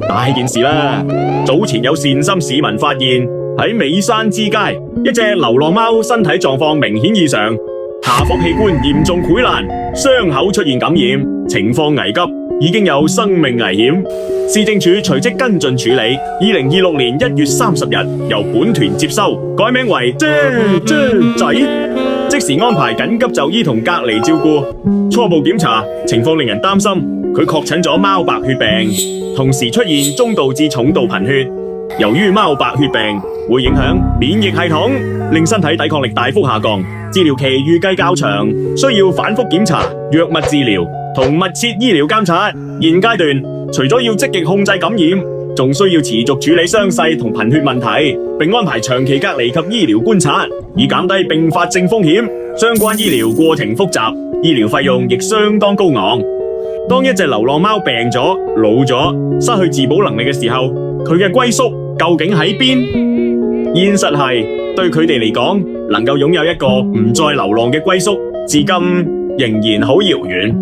大件事啦！早前有善心市民發現喺美山之街，一隻流浪貓身體狀況明顯異常，下腹器官嚴重潰爛，傷口出現感染，情況危急，已經有生命危險。市政署隨即跟進處理。2026年1月30日，由本團接收，改名為啫仔，即時安排緊急就醫同隔離照顧。初步檢查情況令人擔心，佢確診咗貓白血病，同時出現中度至重度貧血。由於貓白血病會影響免疫系統，令身體抵抗力大幅下降，治療期預計較長，需要反覆檢查、藥物治療同密切醫療監察。現階段除咗要積極控制感染，仲需要持續處理傷勢同貧血問題，並安排長期隔離及醫療觀察，以減低併發症風險。相關醫療過程複雜，醫療費用亦相當高昂。當一隻流浪貓病咗、老咗、失去自保能力嘅時候，佢嘅歸宿究竟喺邊？現實係對佢哋嚟講，能夠擁有一個唔再流浪嘅歸宿，至今仍然好遙遠。